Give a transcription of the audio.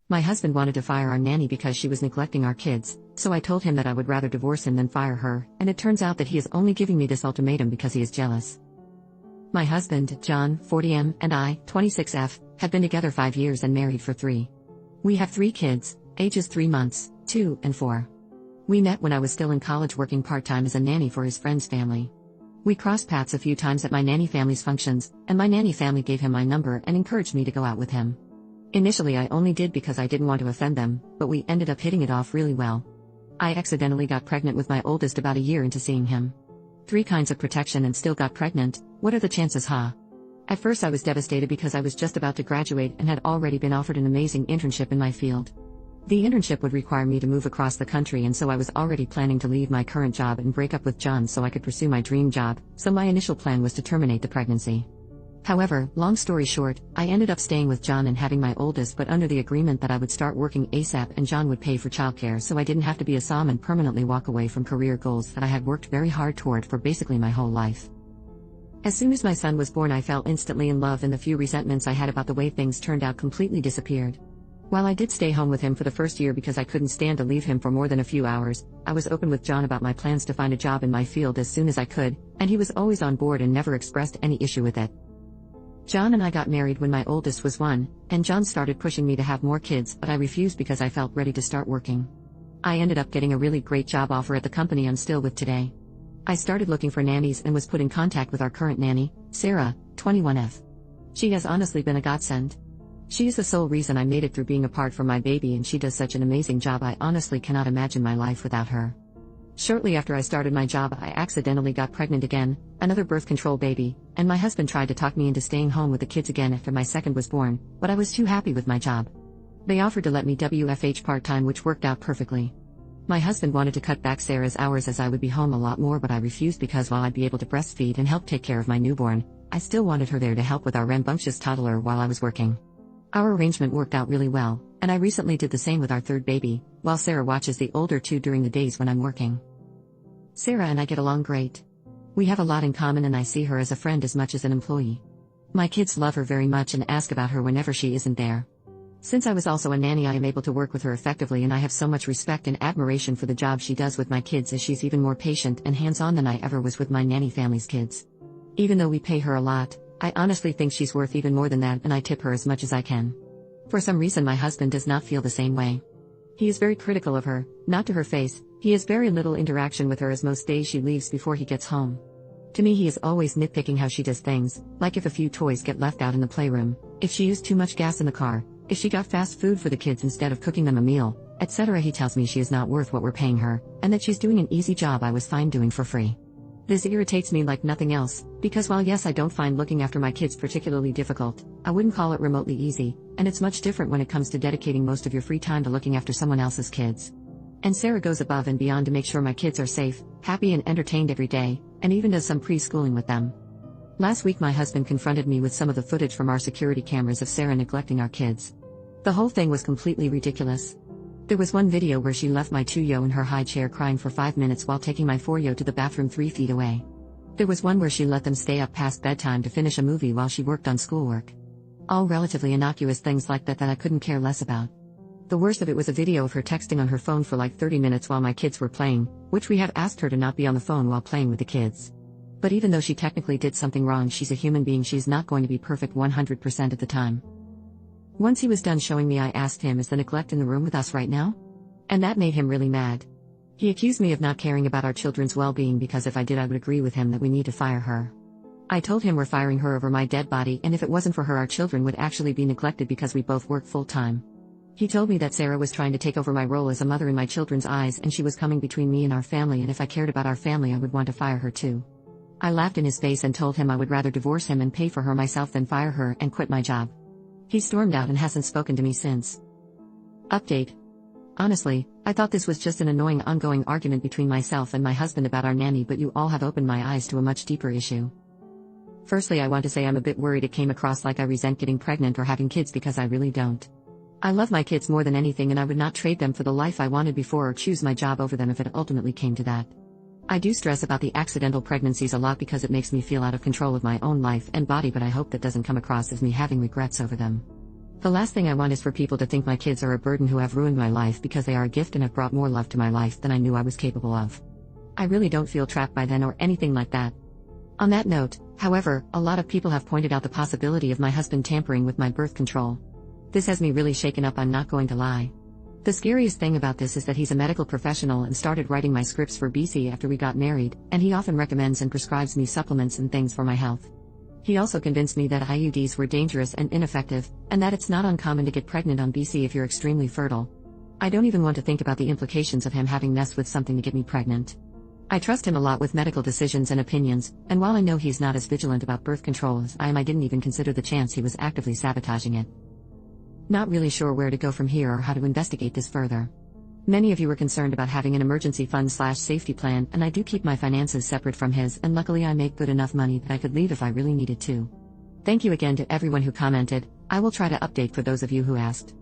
My husband wanted to fire our nanny because she was neglecting our kids, so I told him that I would rather divorce him than fire her, and it turns out that he is only giving me this ultimatum because he is jealous. My husband, John, 40M, and I, 26F, have been together 5 years and married for 3. We have 3 kids, ages 3 months, 2, and 4. We met when I was still in college working part-time as a nanny for his friend's family. We crossed paths a few times at my nanny family's functions, and my nanny family gave him my number and encouraged me to go out with him. Initially I only did because I didn't want to offend them, but we ended up hitting it off really well. I accidentally got pregnant with my oldest about a year into seeing him. 3 kinds of protection and still got pregnant, what are the chances, huh? At first I was devastated because I was just about to graduate and had already been offered an amazing internship in my field. The internship would require me to move across the country, and so I was already planning to leave my current job and break up with John so I could pursue my dream job, so my initial plan was to terminate the pregnancy. However, long story short, I ended up staying with John and having my oldest, but under the agreement that I would start working ASAP and John would pay for childcare so I didn't have to be a SOM and permanently walk away from career goals that I had worked very hard toward for basically my whole life. As soon as my son was born I fell instantly in love, and the few resentments I had about the way things turned out completely disappeared. While I did stay home with him for the first year because I couldn't stand to leave him for more than a few hours, I was open with John about my plans to find a job in my field as soon as I could, and he was always on board and never expressed any issue with it. John and I got married when my oldest was 1, and John started pushing me to have more kids, but I refused because I felt ready to start working. I ended up getting a really great job offer at the company I'm still with today. I started looking for nannies and was put in contact with our current nanny, Sarah, 21F. She has honestly been a godsend. She is the sole reason I made it through being apart from my baby, and she does such an amazing job. I honestly cannot imagine my life without her. Shortly after I started my job I accidentally got pregnant again, another birth control baby, and my husband tried to talk me into staying home with the kids again after my second was born, but I was too happy with my job. They offered to let me WFH part-time, which worked out perfectly. My husband wanted to cut back Sarah's hours as I would be home a lot more, but I refused because while I'd be able to breastfeed and help take care of my newborn, I still wanted her there to help with our rambunctious toddler while I was working. Our arrangement worked out really well, and I recently did the same with our third baby, while Sarah watches the older 2 during the days when I'm working. Sarah and I get along great. We have a lot in common and I see her as a friend as much as an employee. My kids love her very much and ask about her whenever she isn't there. Since I was also a nanny I am able to work with her effectively, and I have so much respect and admiration for the job she does with my kids, as she's even more patient and hands-on than I ever was with my nanny family's kids. Even though we pay her a lot, I honestly think she's worth even more than that, and I tip her as much as I can. For some reason my husband does not feel the same way. He is very critical of her, not to her face. He has very little interaction with her, as most days she leaves before he gets home. To me he is always nitpicking how she does things, like if a few toys get left out in the playroom, if she used too much gas in the car, if she got fast food for the kids instead of cooking them a meal, etc. He tells me she is not worth what we're paying her, and that she's doing an easy job I was fine doing for free. This irritates me like nothing else, because while yes I don't find looking after my kids particularly difficult, I wouldn't call it remotely easy, and it's much different when it comes to dedicating most of your free time to looking after someone else's kids. And Sarah goes above and beyond to make sure my kids are safe, happy and entertained every day, and even does some preschooling with them. Last week my husband confronted me with some of the footage from our security cameras of Sarah neglecting our kids. The whole thing was completely ridiculous. There was one video where she left my 2-yo in her high chair crying for 5 minutes while taking my 4-yo to the bathroom 3 feet away. There was one where she let them stay up past bedtime to finish a movie while she worked on schoolwork. All relatively innocuous things like that I couldn't care less about. The worst of it was a video of her texting on her phone for like 30 minutes while my kids were playing, which we have asked her to not be on the phone while playing with the kids. But even though she technically did something wrong, she's a human being. She's not going to be perfect 100% of the time. Once he was done showing me, I asked him, is the neglect in the room with us right now? And that made him really mad. He accused me of not caring about our children's well-being, because if I did I would agree with him that we need to fire her. I told him we're firing her over my dead body, and if it wasn't for her our children would actually be neglected because we both work full-time. He told me that Sarah was trying to take over my role as a mother in my children's eyes, and she was coming between me and our family, and if I cared about our family I would want to fire her too. I laughed in his face and told him I would rather divorce him and pay for her myself than fire her and quit my job. He stormed out and hasn't spoken to me since. Update. Honestly, I thought this was just an annoying ongoing argument between myself and my husband about our nanny, but you all have opened my eyes to a much deeper issue. Firstly, I want to say I'm a bit worried it came across like I resent getting pregnant or having kids, because I really don't. I love my kids more than anything, and I would not trade them for the life I wanted before or choose my job over them if it ultimately came to that. I do stress about the accidental pregnancies a lot because it makes me feel out of control of my own life and body, but I hope that doesn't come across as me having regrets over them. The last thing I want is for people to think my kids are a burden who have ruined my life because they are a gift and have brought more love to my life than I knew I was capable of. I really don't feel trapped by them or anything like that. On that note, however, a lot of people have pointed out the possibility of my husband tampering with my birth control. This has me really shaken up, I'm not going to lie. The scariest thing about this is that he's a medical professional and started writing my scripts for BC after we got married, and he often recommends and prescribes me supplements and things for my health. He also convinced me that IUDs were dangerous and ineffective, and that it's not uncommon to get pregnant on BC if you're extremely fertile. I don't even want to think about the implications of him having messed with something to get me pregnant. I trust him a lot with medical decisions and opinions, and while I know he's not as vigilant about birth control as I am, I didn't even consider the chance he was actively sabotaging it. Not really sure where to go from here or how to investigate this further. Many of you were concerned about having an emergency fund/safety plan, and I do keep my finances separate from his, and luckily I make good enough money that I could leave if I really needed to. Thank you again to everyone who commented. I will try to update for those of you who asked.